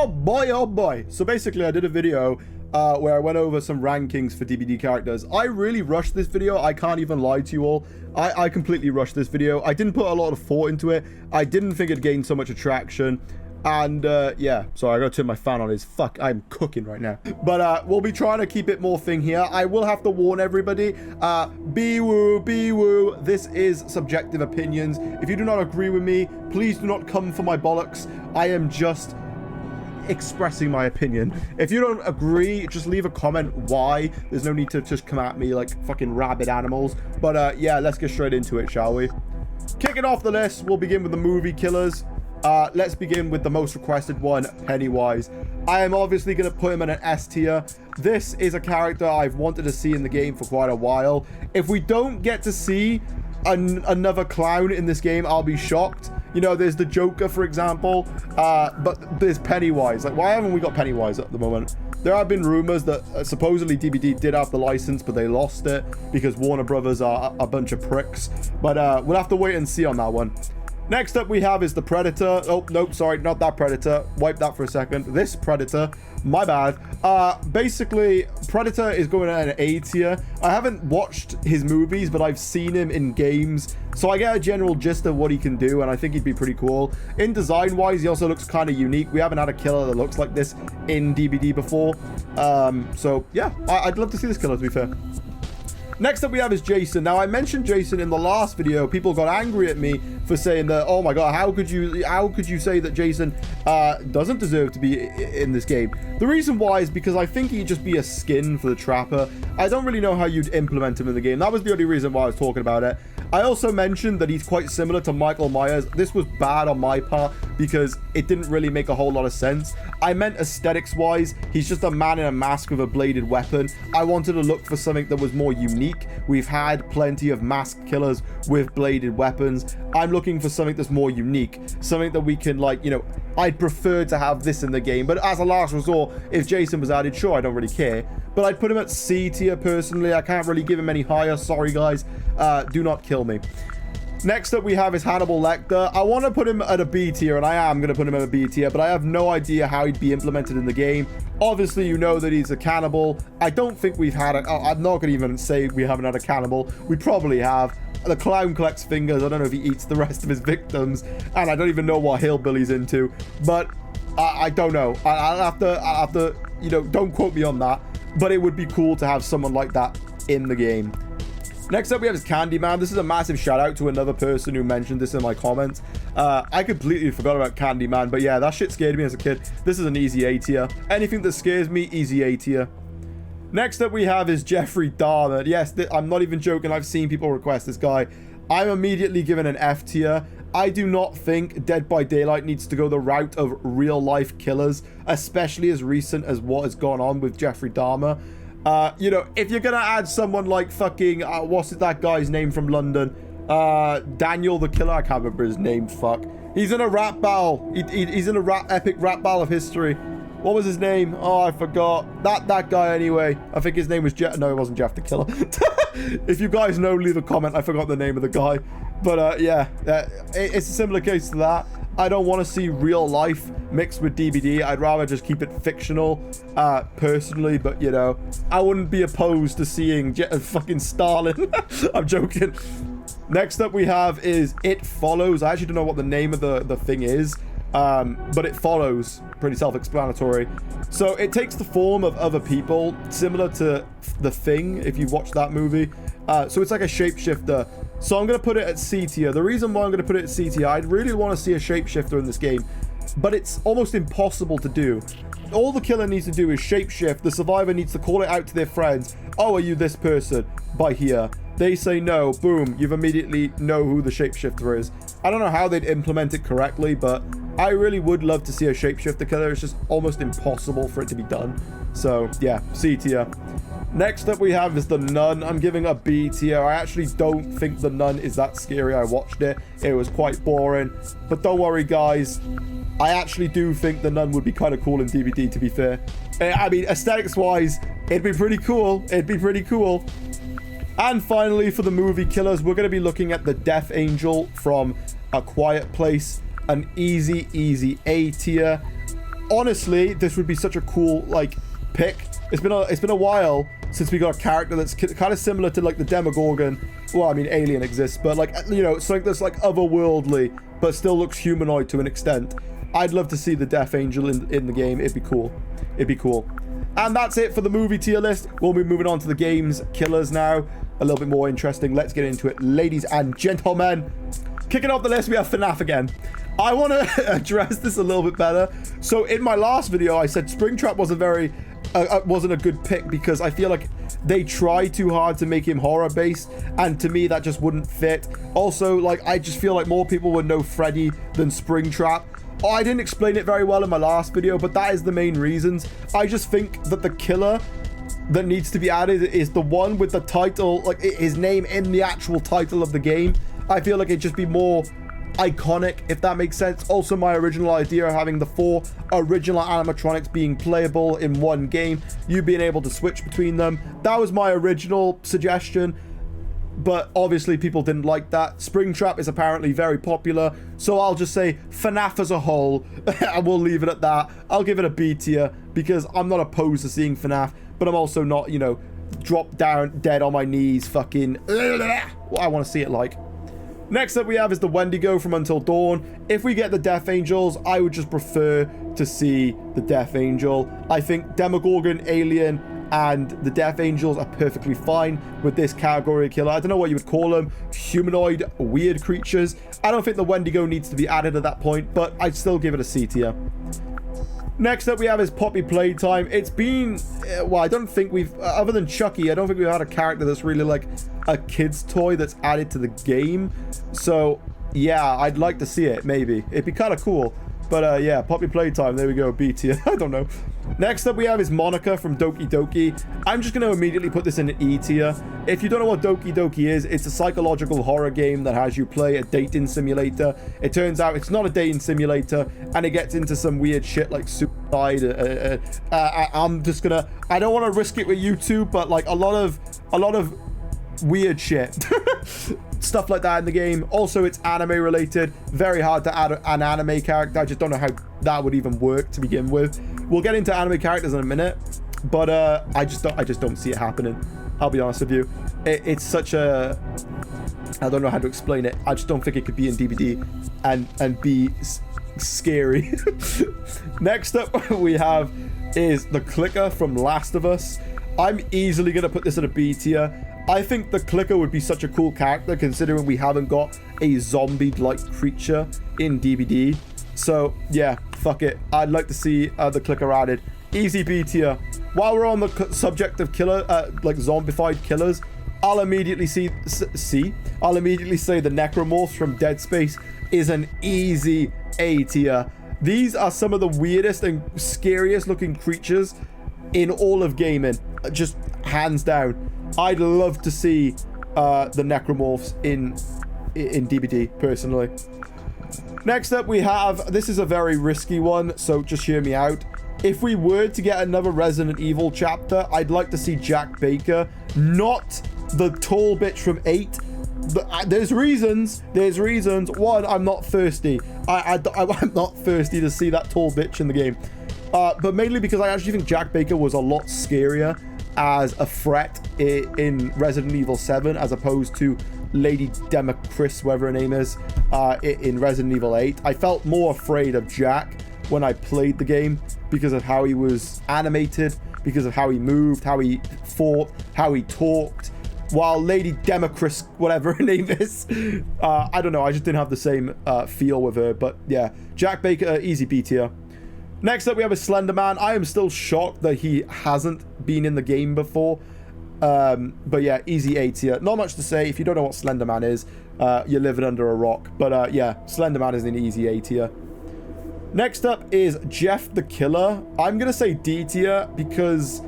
Oh boy. So basically I did a video where I went over some rankings for DBD characters. I really rushed this video. I can't even lie to you all. I completely rushed this video. I didn't put a lot of thought into it. I didn't think it'd gain so much attraction. And yeah, sorry, I gotta turn my fan on. Fuck, I'm cooking right now. But we'll be trying to keep it more thing here. I will have to warn everybody, be woo, this is subjective opinions. If you do not agree with me, please do not come for my bollocks. I am just expressing my opinion. If you don't agree, just leave a comment why. There's no need to just come at me like fucking rabid animals. But yeah, let's get straight into it, shall we? Kicking off the list, we'll begin with the movie killers. Let's begin with the most requested one, Pennywise. I am obviously going to put him in an S tier. This is a character I've wanted to see in the game for quite a while. If we don't get to see another clown in this game, I'll be shocked. You know, there's the Joker, for example, but there's Pennywise. Like, why haven't we got Pennywise at the moment? There have been rumors that supposedly DBD did have the license, but they lost it because Warner Brothers are a bunch of pricks. But we'll have to wait and see on that one. Next up we have is the Predator. Oh, nope, sorry, not that Predator. Wipe that for a second. This Predator, my bad. Basically, Predator is going at an A tier. I haven't watched his movies, but I've seen him in games. So I get a general gist of what he can do, and I think he'd be pretty cool. In design-wise, he also looks kind of unique. We haven't had a killer that looks like this in DBD before. So, yeah, I'd love to see this killer, to be fair. Next up we have is Jason. Now I mentioned Jason in the last video. People got angry at me for saying that, oh my god, how could you say that Jason doesn't deserve to be in this game? The reason why is because I think he'd just be a skin for the Trapper. I don't really know how you'd implement him in the game. That was the only reason why I was talking about it. I also mentioned that he's quite similar to Michael Myers. This was bad on my part because it didn't really make a whole lot of sense. I meant aesthetics wise, he's just a man in a mask with a bladed weapon. I wanted to look for something that was more unique. We've had plenty of masked killers with bladed weapons. I'm looking for something that's more unique, something that we can, like, you know, I'd prefer to have this in the game, but as a last resort, if Jason was added, sure, I don't really care. But I'd put him at C tier personally. I can't really give him any higher. Sorry, guys. Do not kill me. Next up we have is Hannibal Lecter. I want to put him at a B tier, and I am going to put him at a B tier, but I have no idea how he'd be implemented in the game. Obviously, you know that he's a cannibal. I don't think we've had it. I'm not going to even say we haven't had a cannibal. We probably have. The clown collects fingers. I don't know if he eats the rest of his victims, and I don't even know what hillbilly's into, but I don't know. I'll have to, you know, don't quote me on that, but it would be cool to have someone like that in the game. Next up we have is Candyman. This is a massive shout out to another person who mentioned this in my comments. I completely forgot about Candyman, but yeah, that shit scared me as a kid. This is an easy A tier. Anything that scares me, easy A tier. Next up we have is Jeffrey Dahmer. Yes, I'm not even joking. I've seen people request this guy. I'm immediately given an F tier. I do not think Dead by Daylight needs to go the route of real life killers, especially as recent as what has gone on with Jeffrey Dahmer. You know, if you're gonna add someone like fucking what's that guy's name from London, Daniel the Killer, I can't remember his name, fuck, he's in a rap battle, he's in a epic rap battle of history. What was his name? Oh, I forgot. That guy anyway. I think his name was Jeff. No, it wasn't Jeff the Killer. If you guys know, leave a comment. I forgot the name of the guy. But yeah, it's a similar case to that. I don't want to see real life mixed with DBD. I'd rather just keep it fictional, personally. But, you know, I wouldn't be opposed to seeing fucking Stalin. I'm joking. Next up we have is It Follows. I actually don't know what the name of the thing is. But It Follows, pretty self-explanatory. So it takes the form of other people, similar to The Thing, if you've watched that movie. So it's like a shapeshifter. So I'm going to put it at C tier. The reason why I'm going to put it at C tier, I'd really want to see a shapeshifter in this game, but it's almost impossible to do. All the killer needs to do is shapeshift. The survivor needs to call it out to their friends. Oh, are you this person? By here. They say no. Boom. You've immediately know who the shapeshifter is. I don't know how they'd implement it correctly, but I really would love to see a shapeshifter killer. It's just almost impossible for it to be done. So, yeah, C tier. Next up we have is The Nun. I'm giving a B tier. I actually don't think The Nun is that scary. I watched it. It was quite boring. But don't worry, guys. I actually do think The Nun would be kind of cool in DBD, to be fair. I mean, aesthetics-wise, it'd be pretty cool. It'd be pretty cool. And finally, for the movie killers, we're going to be looking at the Death Angel from A Quiet Place. An easy A tier. honestly, this would be such a cool, like, pick. It's been a while since we got a character that's kind of similar to, like, the Demogorgon. Well, I mean, Alien exists, but, like, you know, something that's, like, otherworldly, but still looks humanoid to an extent. I'd love to see the Death Angel in the game. It'd be cool. It'd be cool. And that's it for the movie tier list. We'll be moving on to the game's killers now. A little bit more interesting. Let's get into it, ladies and gentlemen. Kicking off the list, we have FNAF again. I want to address this a little bit better. So in my last video, I said Springtrap wasn't a good pick because I feel like they try too hard to make him horror based, and to me that just wouldn't fit. Also, like, I just feel like more people would know Freddy than Springtrap. Oh, I didn't explain it very well in my last video, but that is the main reasons. I just think that the killer that needs to be added is the one with the title, like his name in the actual title of the game. I feel like it'd just be more iconic, if that makes sense. Also, my original idea of having the 4 original animatronics being playable in one game, you being able to switch between them, that was my original suggestion. But obviously people didn't like that. Springtrap is apparently very popular, so I'll just say FNAF as a whole, and we'll leave it at that. I'll give it a B tier because I'm not opposed to seeing FNAF, but I'm also not, you know, drop down dead on my knees fucking what I want to see it like. Next up we have is the Wendigo from Until Dawn. If we get the Death Angels, I would just prefer to see the Death Angel. I think Demogorgon, Alien, and the Death Angels are perfectly fine with this category of killer. I don't know what you would call them. Humanoid, weird creatures. I don't think the Wendigo needs to be added at that point, but I'd still give it a C tier. Next up we have is Poppy Playtime. It's been, well, I don't think we've, other than Chucky, I don't think we've had a character that's really like a kid's toy that's added to the game. So yeah, I'd like to see it, maybe. It'd be kind of cool. But yeah, Poppy Playtime, there we go, B tier. I don't know. Next up we have is Monica from Doki Doki. I'm just going to immediately put this in an E tier. If you don't know what Doki Doki is, it's a psychological horror game that has you play a dating simulator. It turns out it's not a dating simulator, and it gets into some weird shit like suicide. I'm just gonna, I don't want to risk it with YouTube, but like a lot of weird shit. Stuff like that in the game. Also, it's anime related. Very hard to add an anime character. I just don't know how that would even work to begin with. We'll get into anime characters in a minute, but I just don't see it happening. I'll be honest with you. It's such a, I don't know how to explain it. I just don't think it could be in DVD and be scary. Next up we have is the Clicker from Last of Us. I'm easily gonna put this in a B tier. I think the Clicker would be such a cool character considering we haven't got a zombie-like creature in DBD. So yeah, fuck it. I'd like to see the Clicker added. Easy B tier. While we're on the subject of killer, like zombified killers, I'll immediately say the Necromorphs from Dead Space is an easy A tier. These are some of the weirdest and scariest looking creatures in all of gaming, just hands down. I'd love to see the Necromorphs in DBD personally. Next up we have, this is a very risky one, so just hear me out. If we were to get another Resident Evil chapter, I'd like to see Jack Baker, not the tall bitch from 8. There's reasons. One, I'm not thirsty. I'm not thirsty to see that tall bitch in the game. But mainly because I actually think Jack Baker was a lot scarier as a threat in Resident Evil 7 as opposed to Lady Democris, whatever her name is, in Resident Evil 8. I felt more afraid of Jack when I played the game because of how he was animated, because of how he moved, how he fought, how he talked. While Lady Democris, whatever her name is, I don't know, I just didn't have the same feel with her. But yeah, Jack Baker, easy B tier. Next up we have a Slender Man. I am still shocked that he hasn't been in the game before. But yeah, easy A tier. Not much to say. If you don't know what Slender Man is, you're living under a rock. But yeah, Slender Man is an easy A tier. Next up is Jeff the Killer. I'm gonna say D tier because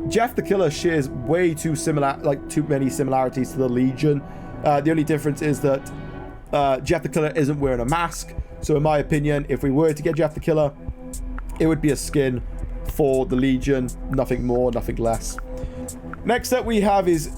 Jeff the Killer shares way too many similarities to the Legion. The only difference is that Jeff the Killer isn't wearing a mask. So in my opinion, if we were to get Jeff the Killer, it would be a skin for the Legion, nothing more, nothing less. Next up we have is,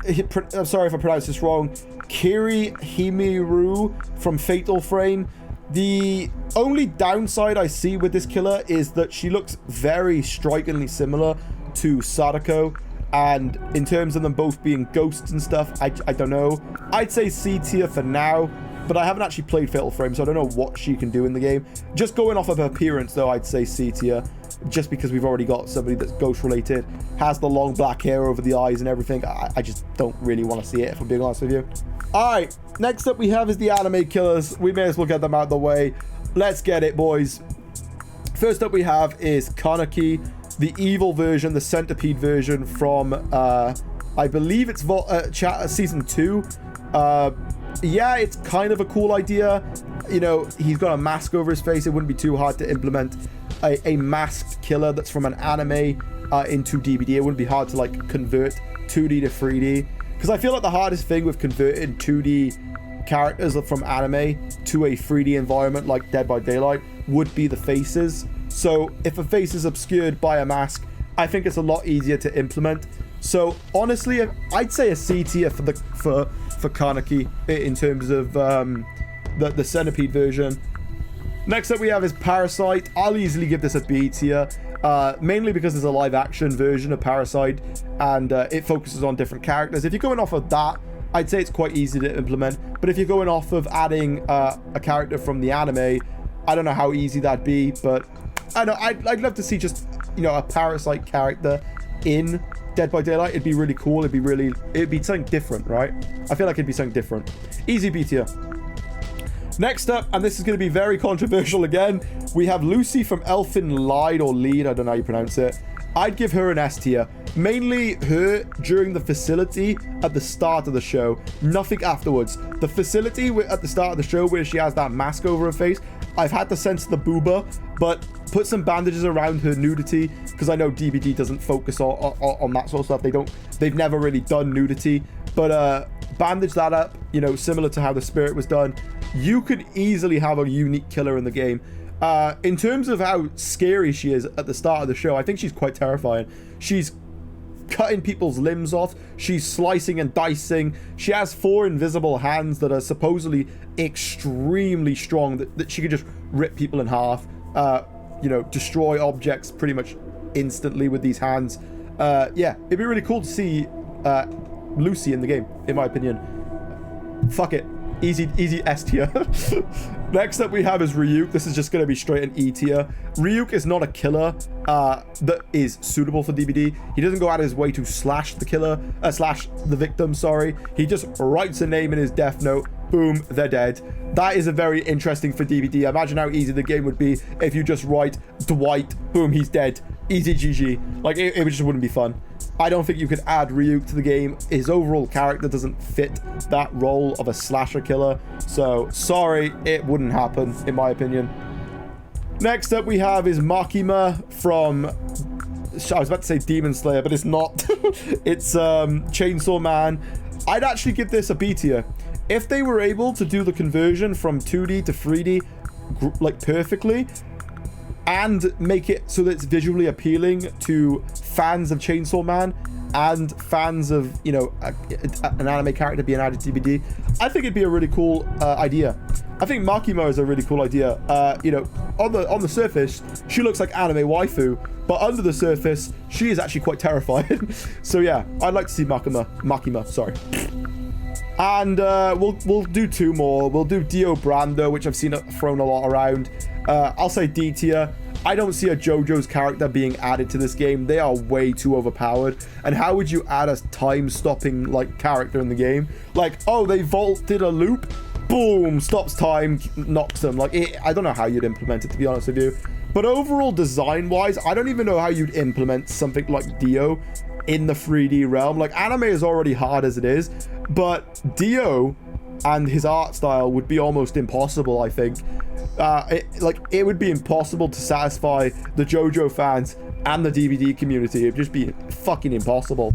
I'm sorry if I pronounced this wrong, Kiri Himiru from Fatal Frame. The only downside I see with this killer is that she looks very strikingly similar to Sadako. And in terms of them both being ghosts and stuff, I don't know. I'd say C tier for now, but I haven't actually played Fatal Frame, so I don't know what she can do in the game. Just going off of her appearance, though, I'd say C tier, just because we've already got somebody that's ghost-related, has the long black hair over the eyes and everything. I just don't really want to see it, if I'm being honest with you. All right, next up we have is the anime killers. We may as well get them out of the way. Let's get it, boys. First up we have is Kaneki, the evil version, the centipede version from, I believe it's season 2. Yeah, it's kind of a cool idea. You know, he's got a mask over his face. It wouldn't be too hard to implement a masked killer that's from an anime into DBD. It wouldn't be hard to, like, convert 2D to 3D. Because I feel like the hardest thing with converting 2D characters from anime to a 3D environment like Dead by Daylight would be the faces. So if a face is obscured by a mask, I think it's a lot easier to implement. So honestly, I'd say a C tier for Kaneki in terms of the centipede version. Next up we have is Parasite. I'll easily give this a B tier, mainly because it's a live action version of Parasite and it focuses on different characters. If you're going off of that, I'd say it's quite easy to implement. But if you're going off of adding a character from the anime, I don't know how easy that'd be, but I know I'd love to see just, you know, a Parasite character in Dead by Daylight. It'd be really cool. It'd be something different, right? I feel like it'd be something different. Easy B tier. Next up, and this is going to be very controversial again, we have Lucy from Elfin Lied or Lead, I don't know how you pronounce it. I'd give her an S tier. Mainly her during the facility at the start of the show, nothing afterwards. The facility at the start of the show where she has that mask over her face, I've had to censor the booba, but put some bandages around her nudity, because I know DBD doesn't focus on that sort of stuff. They've never really done nudity, but bandage that up, you know, similar to how the Spirit was done. You could easily have a unique killer in the game. In terms of how scary she is at the start of the show, I think she's quite terrifying. She's cutting people's limbs off. She's slicing and dicing. She has 4 invisible hands that are supposedly extremely strong, that she could just rip people in half, you know, destroy objects pretty much instantly with these hands. Yeah, it'd be really cool to see Lucy in the game, in my opinion. Fuck it. Easy S tier. Next up we have is Ryuk. This is just going to be straight an E tier. Ryuk is not a killer that is suitable for DBD. He doesn't go out of his way to slash the victim, sorry. He just writes a name in his death note. Boom, they're dead. That is a very interesting for DBD. Imagine how easy the game would be if you just write Dwight, boom, he's dead. Easy GG. Like, it just wouldn't be fun. I don't think you could add Ryuk to the game. His overall character doesn't fit that role of a slasher killer. So, sorry, it wouldn't happen, in my opinion. Next up we have is Makima from... I was about to say Demon Slayer, but it's not. It's Chainsaw Man. I'd actually give this a B tier. If they were able to do the conversion from 2D to 3D, like, perfectly, and make it so that it's visually appealing to fans of Chainsaw Man and fans of, you know, an anime character being added to DBD, I think it'd be a really cool idea. I think Makima is a really cool idea. You know, on the surface, she looks like anime waifu, but under the surface, she is actually quite terrifying. So yeah, I'd like to see Makima, sorry. And we'll do 2 more. We'll do Dio Brando, which I've seen thrown a lot around. I'll say D tier. I don't see a JoJo's character being added to this game. They are way too overpowered. And how would you add a time-stopping, like, character in the game? Like, oh, they vaulted a loop, boom, stops time, knocks them. Like, I don't know how you'd implement it, to be honest with you. But overall, design-wise, I don't even know how you'd implement something like Dio in the 3D realm. Like, anime is already hard as it is, but Dio and his art style would be almost impossible, I think. It would be impossible to satisfy the JoJo fans and the DVD community. It'd just be fucking impossible.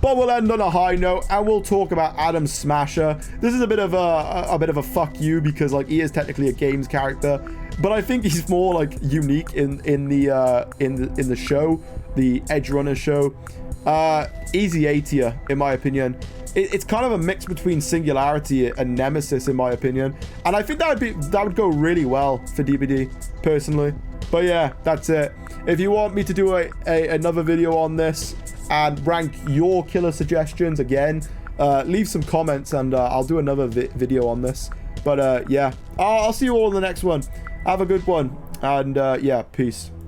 But we'll end on a high note, and we'll talk about Adam Smasher. This is a bit of a fuck you, because, like, he is technically a games character, but I think he's more, like, unique in the show, the Edge Runner show. Easy A tier, in my opinion. it's kind of a mix between Singularity and Nemesis, in my opinion. And I think that would go really well for DBD, personally. But yeah, that's it. If you want me to do another video on this and rank your killer suggestions again, leave some comments and I'll do another video on this. But yeah, I'll see you all in the next one. Have a good one. And yeah, peace.